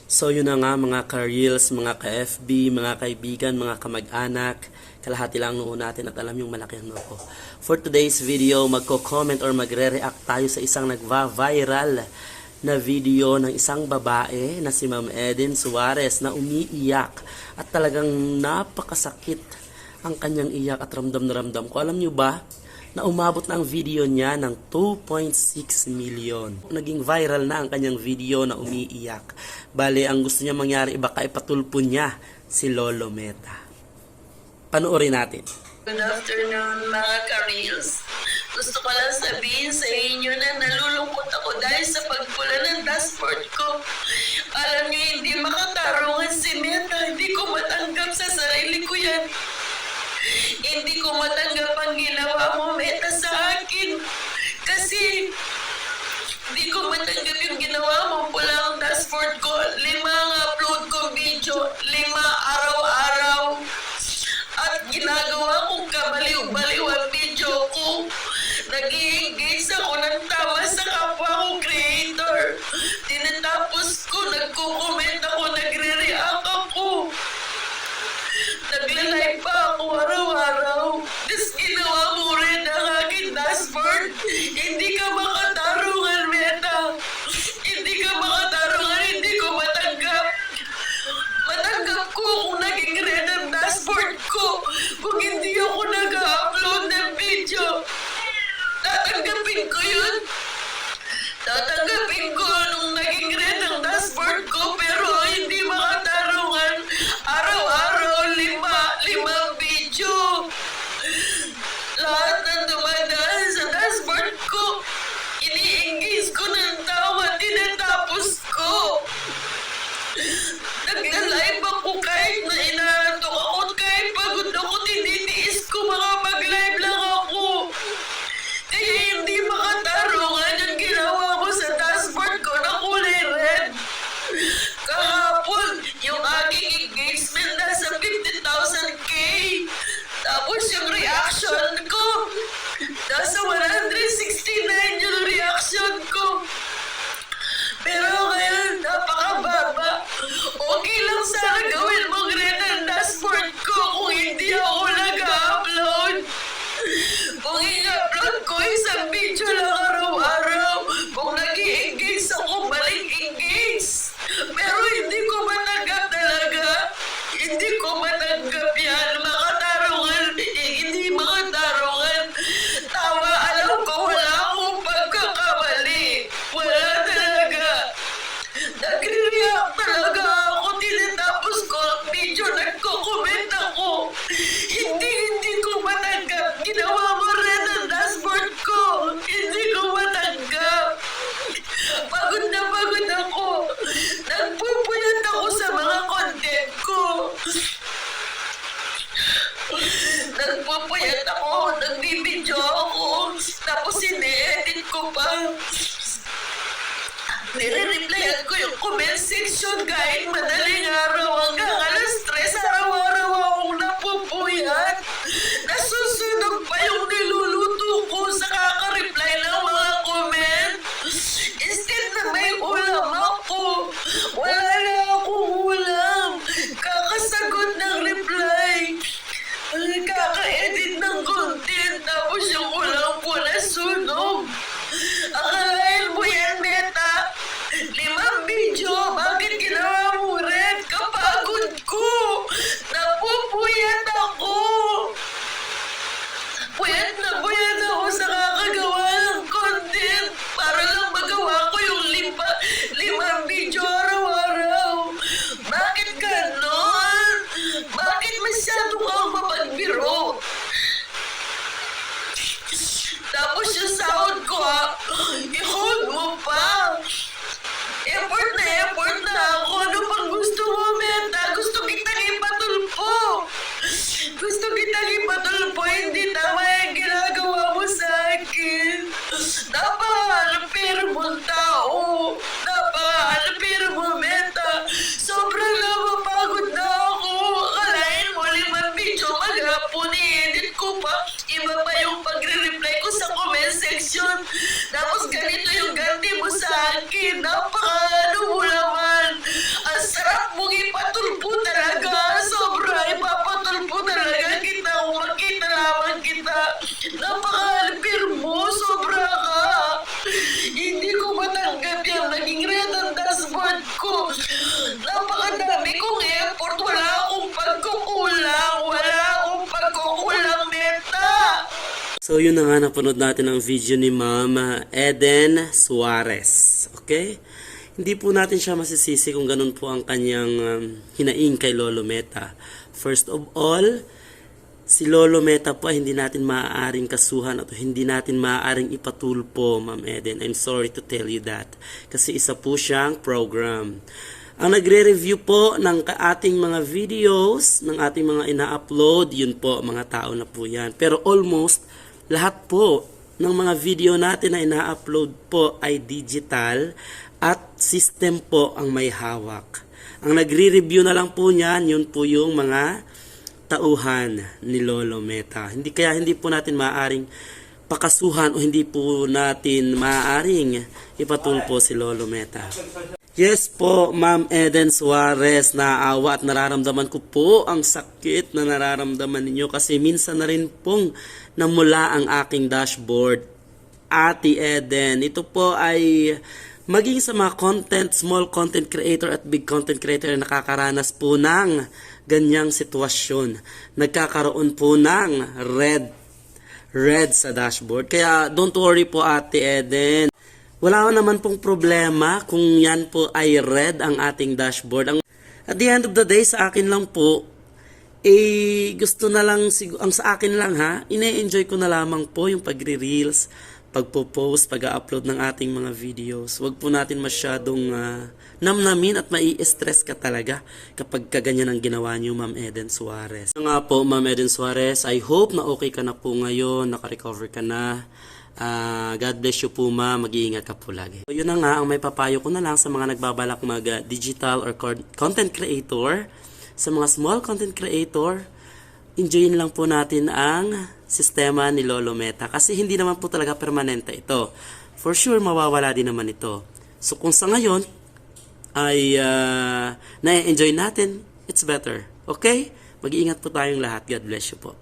So yun na nga mga ka-reels, mga ka-FB, mga kaibigan, mga kamag-anak, kalahati lang noon natin at alam yung malaki ang ko. For today's video, magko-comment or magre-react tayo sa isang nagva-viral na video ng isang babae na si Ma'am Eden Suarez na umiiyak at talagang napakasakit ang kanyang iyak at ramdam na ramdam ko. Alam nyo ba na umabot na ang video niya ng 2.6 million. Naging viral na ang kanyang video na umiiyak. Bale, ang gusto niya mangyari, baka ipatulpo niya si Lolo Meta. Panoorin natin. Good afternoon mga ka-reels. Gusto ko lang sabihin sa inyo na nalulungkot ako dahil sa pagpula ng dashboard ko. Alam niyo, hindi makatarungan si Meta. Hindi ko matanggap sa sarili ko yan. Hindi ko matanggap ang ginawa mo, Meta, sa akin. Kasi hindi ko matanggap yung ginawa mo. Pula ang dashboard ko. 5 ang upload kong video. 5 araw-araw. At ginagawa kong kabaliw-baliw ang video ko. Nag-i-engage ako ng tama sa kapwa kong creator. Tinatapos ko, nagko-comment ako, nagre-react ako. Nagla-live pa ako araw-araw. Tapos ginawa mo rin ang aking dashboard. Hindi ka makatarungan, Meta. Hindi ka makatarungan, hindi ko matanggap. Matanggap ko kung naging red ang dashboard ko. Kung hindi ako nag-upload ng video. Tatanggapin ko yun. Tatanggapin ko nung naging red ang dashboard ko. Pero hindi makatarungan. Araw-araw, 5 video. Lahat ng dumadaan sa dashboard ko. Ini-engage ko ng tawa. Tinatapos ko. Nagla-live ako kahit na inaantok ako. Kahit pagod ako, tinitiis ko. Makapag-live lang ako. Kaya hindi makatarungan yung ginawa mo sa dashboard ko na kulay red. Kahapon, yung aking engagement nasa 50,000K. Tapos yung reaction ko, nasa 169 yung reaction ko. Pero ngayon, napakababa. Okay lang sana gawin mong red ang dashboard ko kung hindi ako nag-upload. Kung i-upload ko isang video lang araw-araw, kung nag-i-engage ako, balik-engage. Pero hindi ko matanggap talaga. Hindi ko matanggap yan. Makatarungan, hindi makatarungan. Tawa, alam ko, wala akong pagkakamali. Wala talaga. Nagre-react talaga ako. Tinatapos ko ang video, nagko-comment ako. Hindi ko matanggap. Ginawa mo rin ang dashboard ko. Hindi ko matanggap. Pagod na pagod ako. Nagpupuyat ako sa mga content ko. Nagpupuyat ako. Nagbibidyo ako. Tapos ini-edit ko pa. Nire-replyan ko yung comment section kahit madaling araw hanggang alas 3 araw-araw akong napupuyat. Nasusunog pa yung niluluto ko sa kaka-reply ng mga comment. Instead na may ulam ako, wala na akong ulam. Kakasagot ng reply. Kaka-edit ng content tapos yung ulam ko nasunog. Akalain mo yan, Meta? 5 video, bakit ginawa mo red? Kapagod ko! Napupuyat ako! Puyat na puyat ako sa kakagawa ng content para lang magawa ko yung 5 video araw-araw. Bakit ganon? Bakit masyado kang mapagbiro? Tapos yung sound ko i-hold mo pa. Effort na ako. Ano pang gusto mo, Meta? Gusto kitang ipatulpo. Gusto kitang ipatulpo. Hindi tama yung ginagawa mo sa akin. Napaka-alpir mong tao. Napaka-alpir mo, Meta. Sobrang napapagod na ako. Akalain mo 5 video maghapon. I-edit ko pa. Iba pa yung pagre-reply ko sa comment section. Tapos ganun ko. Napakadami kong effort. Wala akong pagkukulang, Meta. So yun na nga, napanood natin ang video ni Ma'am Eden Suarez. Okay? Hindi po natin siya masisisi kung ganun po ang kanyang hinaing kay Lolo Meta. First of all, si Lolo Meta po ay hindi natin maaaring kasuhan at hindi natin maaaring ipatulpo, Ma'am Eden. I'm sorry to tell you that. Kasi isa po siyang program. Ang nagre-review po ng ating mga videos, ng ating mga ina-upload, yun po, mga tao na po yan. Pero almost lahat po ng mga video natin na ina-upload po ay digital at system po ang may hawak. Ang nagre-review na lang po niyan, yun po yung mga tauhan ni Lolo Meta. Hindi po natin maaaring pakasuhan o hindi po natin maaaring ipatulpo si Lolo Meta. Yes po, Ma'am Eden Suarez, naawa at nararamdaman ko po ang sakit na nararamdaman ninyo kasi minsan na rin pong namula ang aking dashboard. Ate Eden, ito po ay maging sa mga small content creator at big content creator na nakakaranas po ng ganyang sitwasyon. Nagkakaroon po ng red sa dashboard. Kaya don't worry po, Ate Eden. Wala naman pong problema kung yan po ay red ang ating dashboard. At the end of the day, sa akin lang po, gusto na lang, ang sa akin lang ha, ine-enjoy ko na lamang po yung pagre-reels, pagpo-post, pag-upload ng ating mga videos. Huwag po natin masyadong namnamin at mai-stress ka talaga kapag kaganyan ang ginawa niyo, Ma'am Eden Suarez. Nga po, Ma'am Eden Suarez, I hope na okay ka na po ngayon, naka-recover ka na. God bless you po, ma. Mag-iingat ka po lagi. So, yun na nga, ang may papayo ko na lang sa mga nagbabalak mag-digital or content creator, sa mga small content creator, enjoyin lang po natin ang sistema ni Lolo Meta kasi hindi naman po talaga permanente ito. For sure, mawawala din naman ito. So, kung sa ngayon ay na-enjoy natin, it's better. Okay? Mag-iingat po tayong lahat. God bless you po.